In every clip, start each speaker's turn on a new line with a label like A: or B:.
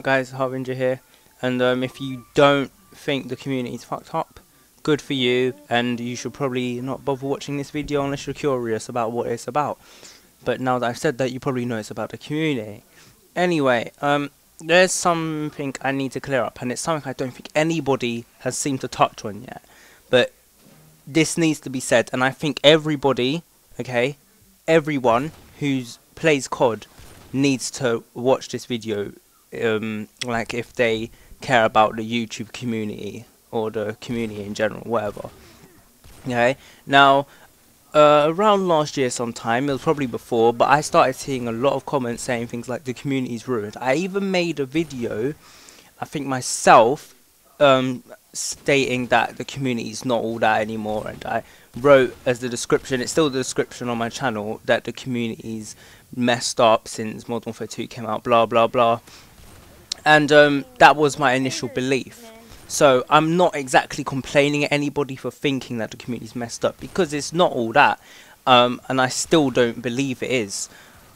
A: Guys, Harbinger here, and if you don't think the community is fucked up, good for you, and you should probably not bother watching this video unless you're curious about what it's about. But now that I've said that, you probably know it's about the community. Anyway, there's something I need to clear up, and it's something I don't think anybody has seemed to touch on yet. But this needs to be said, and I think everybody, okay, everyone who plays COD needs to watch this video. Like if they care about the YouTube community or the community in general, whatever. Okay, now around last year sometime, it was probably before, but I started seeing a lot of comments saying things like the community's ruined. I even made a video, I think myself, stating that the community is not all that anymore, and I wrote as the description, it's still the description on my channel, that the community's messed up since Modern Warfare 2 came out, blah blah blah. And that was my initial belief. So I'm not exactly complaining at anybody for thinking that the community's messed up, because it's not all that, and I still don't believe it is.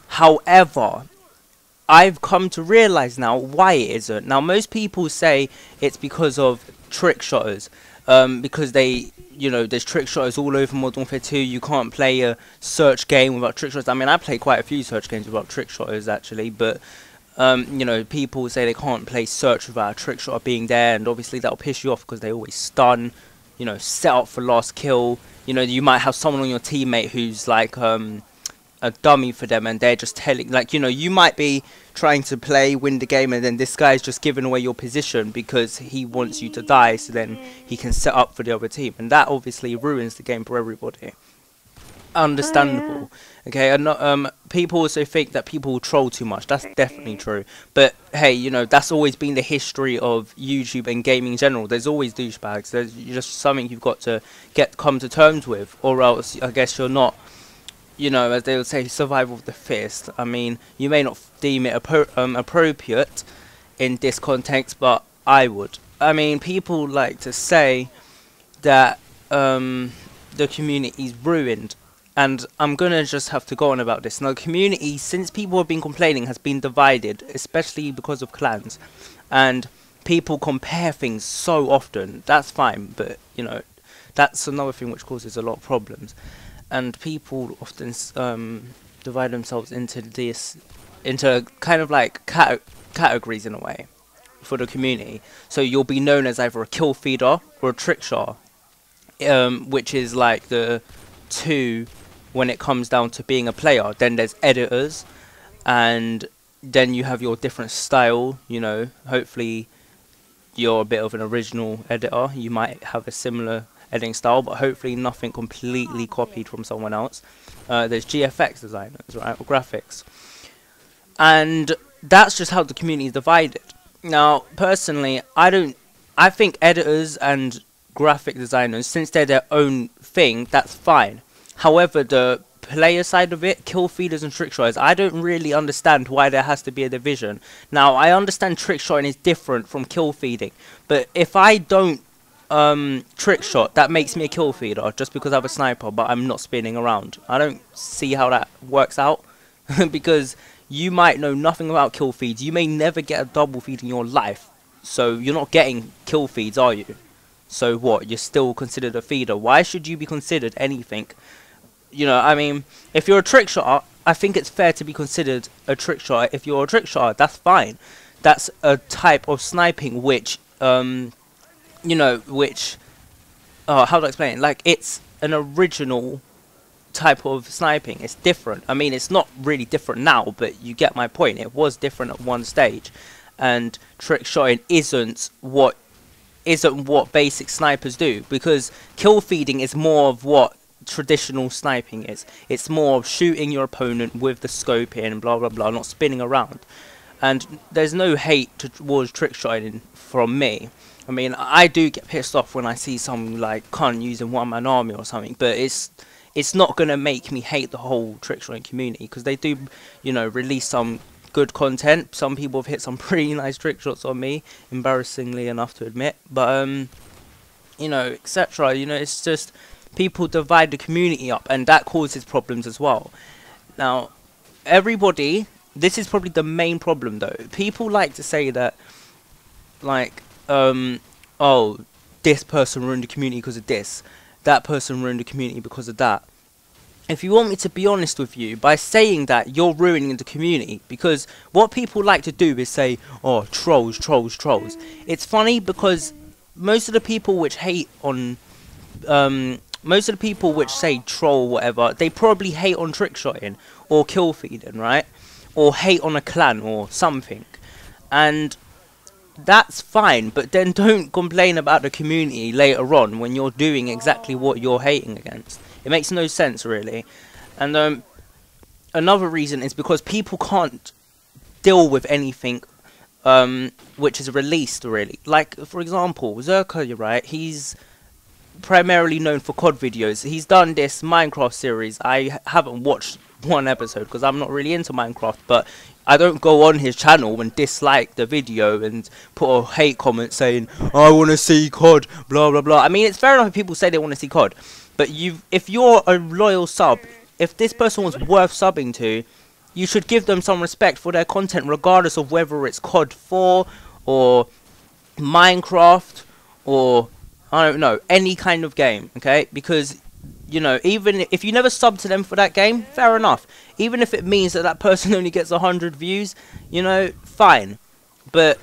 A: However, I've come to realize now why it isn't. Now most people say it's because of trick shotters, because they, you know, there's trick shotters all over Modern Warfare 2. You can't play a search game without trick shotters. I mean, I play quite a few search games without trick shotters actually, but you know, people say they can't play search without a trick shot being there, and obviously that'll piss you off because they always stun, you know, set up for last kill. You know, you might have someone on your teammate who's like a dummy for them, and they're just telling, like, you know, you might be trying to win the game, and then this guy's just giving away your position because he wants you to die, so then he can set up for the other team, and that obviously ruins the game for everybody. Understandable. Okay, and people also think that people troll too much. That's definitely true, but hey, you know, that's always been the history of YouTube and gaming in general. There's always douchebags. There's just something you've got to come to terms with, or else I guess you're not, you know, as they would say, survival of the fittest. I mean, you may not deem it appropriate in this context, but I would. I mean, people like to say that the community is ruined, and I'm gonna just have to go on about this. Now, the community, since people have been complaining, has been divided, especially because of clans, and people compare things so often. That's fine, but you know, that's another thing which causes a lot of problems. And people often divide themselves into kind of like categories in a way for the community. So you'll be known as either a kill feeder or a trick shot, which is like the two when it comes down to being a player. Then there's editors, and then you have your different style. You know, hopefully you're a bit of an original editor. You might have a similar editing style, but hopefully nothing completely copied from someone else. There's GFX designers, right, or graphics, and that's just how the community is divided. Now, personally, I think editors and graphic designers, since they're their own thing, that's fine. However, the player side of it, kill feeders and trick shotters, I don't really understand why there has to be a division. Now, I understand trick shotting is different from kill feeding, but if I don't trick shot, that makes me a kill feeder just because I have a sniper, but I'm not spinning around. I don't see how that works out because you might know nothing about kill feeds. You may never get a double feed in your life, so you're not getting kill feeds, are you? So what? You're still considered a feeder. Why should you be considered anything? You know, I mean, if you're a trick shotter, I think it's fair to be considered a trick shotter. If you're a trick shotter, that's fine. That's a type of sniping which you know, which, how do I explain it? Like, it's an original type of sniping. It's different. I mean, it's not really different now, but you get my point. It was different at one stage, and trick shotting isn't what basic snipers do, because kill feeding is more of what traditional sniping is. It's more of shooting your opponent with the scope in, blah blah blah, not spinning around. And there's no hate towards trick shotting from me. I mean, I do get pissed off when I see some like cunt using one-man army or something, but it's not gonna make me hate the whole trick shotting community, because they do, you know, release some good content. Some people have hit some pretty nice trick shots on me, embarrassingly enough to admit, but you know, etc. You know, it's just people divide the community up, and that causes problems as well. Now, everybody this is probably the main problem though. People like to say that, like, oh, this person ruined the community because of this, that person ruined the community because of that. If you want me to be honest with you, by saying that, you're ruining the community, because what people like to do is say, oh, trolls, trolls, trolls. It's funny because most of the people which hate on, most of the people which say troll or whatever, they probably hate on trickshotting or kill feeding, right? Or hate on a clan or something. And that's fine, but then don't complain about the community later on when you're doing exactly what you're hating against. It makes no sense, really. And another reason is because people can't deal with anything which is released, really. Like, for example, Zerka, you're right, he's primarily known for COD videos. He's done this Minecraft series. I haven't watched one episode because I'm not really into Minecraft, but I don't go on his channel and dislike the video and put a hate comment saying, I want to see COD, blah blah blah. I mean, it's fair enough if people say they want to see COD, but if you're a loyal sub, if this person was worth subbing to, you should give them some respect for their content, regardless of whether it's COD 4 or Minecraft or, I don't know, any kind of game, okay? Because, you know, even if you never sub to them for that game, fair enough. Even if it means that that person only gets 100 views, you know, fine. But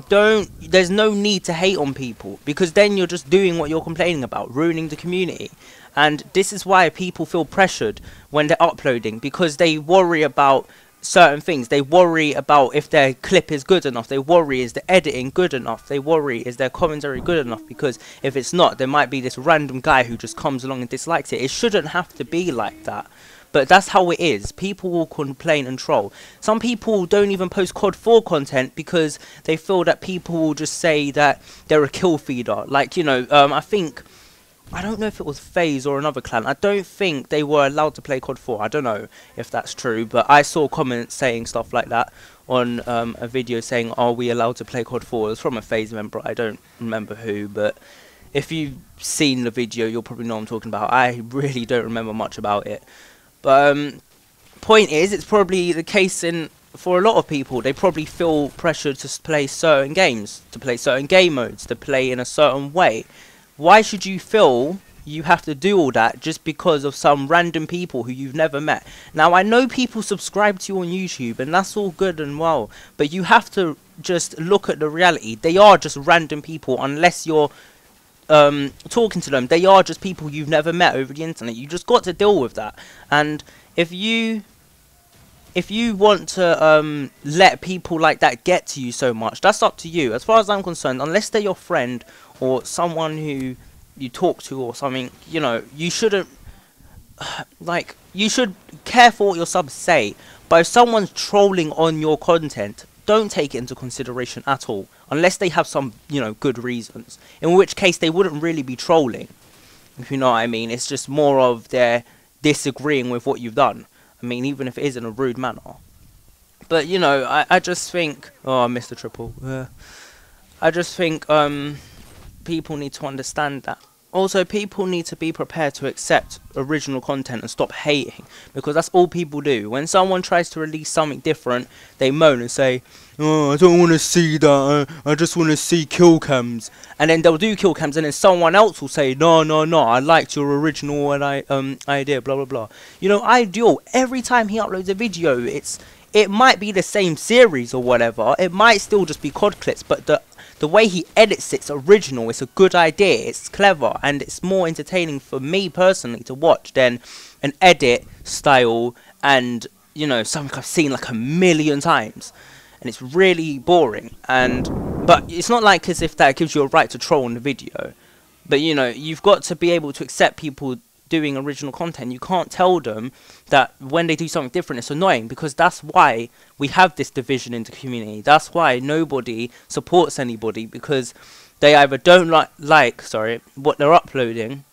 A: there's no need to hate on people, because then you're just doing what you're complaining about, ruining the community. And this is why people feel pressured when they're uploading, because they worry about certain things. They worry about if their clip is good enough. They worry, is the editing good enough? They worry, is their commentary good enough? Because if it's not, there might be this random guy who just comes along and dislikes it. It shouldn't have to be like that, but that's how it is. People will complain and troll. Some people don't even post COD 4 content because they feel that people will just say that they're a kill feeder. Like, you know, I don't know if it was FaZe or another clan. I don't think they were allowed to play COD 4. I don't know if that's true, but I saw comments saying stuff like that on a video saying, are we allowed to play COD 4? It was from a FaZe member. I don't remember who, but if you've seen the video, you'll probably know what I'm talking about. I really don't remember much about it. But point is, it's probably the case for a lot of people. They probably feel pressured to play certain games, to play certain game modes, to play in a certain way. Why should you feel you have to do all that just because of some random people who you've never met? Now, I know people subscribe to you on YouTube, and that's all good and well, but you have to just look at the reality. They are just random people, unless you're talking to them. They are just people you've never met over the internet. You just got to deal with that. And if you want to let people like that get to you so much, that's up to you. As far as I'm concerned, unless they're your friend or someone who you talk to or something, you know, you shouldn't, like, you should care for what your subs say. But if someone's trolling on your content, don't take it into consideration at all, unless they have some, you know, good reasons, in which case they wouldn't really be trolling, if you know what I mean. It's just more of they're disagreeing with what you've done. I mean, even if it is in a rude manner. But, you know, I just think, oh, I missed the triple. I just think people need to understand that. Also, people need to be prepared to accept original content and stop hating, because that's all people do. When someone tries to release something different, they moan and say, oh, I don't want to see that, I just want to see kill cams. And then they'll do kill cams, and then someone else will say, no, I liked your original and idea, blah blah blah. You know, Ideal, every time he uploads a video, it might be the same series or whatever, it might still just be COD clips, but the way he edits it's original, it's a good idea, it's clever, and it's more entertaining for me personally to watch than an edit style and, you know, something I've seen like a million times. And it's really boring. But it's not like as if that gives you a right to troll on the video. But, you know, you've got to be able to accept people doing original content. You can't tell them that when they do something different it's annoying, because that's why we have this division in the community. That's why nobody supports anybody, because they either don't like what they're uploading,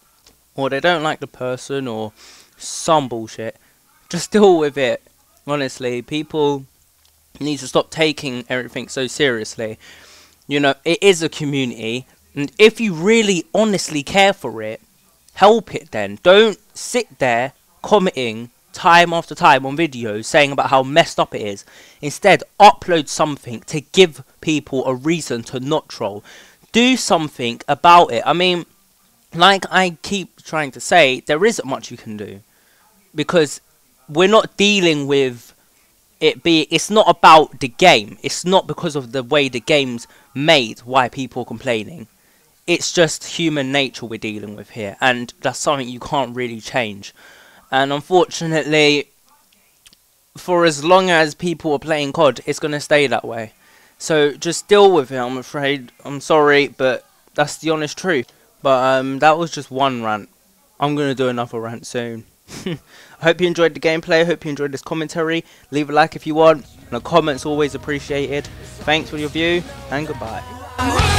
A: or they don't like the person, or some bullshit. Just deal with it. Honestly, people need to stop taking everything so seriously. You know, it is a community, and if you really honestly care for it, help it then. Don't sit there commenting time after time on videos saying about how messed up it is. Instead, upload something to give people a reason to not troll. Do something about it. I mean, like I keep trying to say, there isn't much you can do. Because we're not dealing with it's not about the game. It's not because of the way the game's made why people are complaining. It's just human nature we're dealing with here, and that's something you can't really change. And unfortunately, for as long as people are playing COD, it's going to stay that way. So just deal with it, I'm afraid. I'm sorry, but that's the honest truth. But that was just one rant. I'm going to do another rant soon. I hope you enjoyed the gameplay. I hope you enjoyed this commentary. Leave a like if you want, and a comment's always appreciated. Thanks for your view, and goodbye.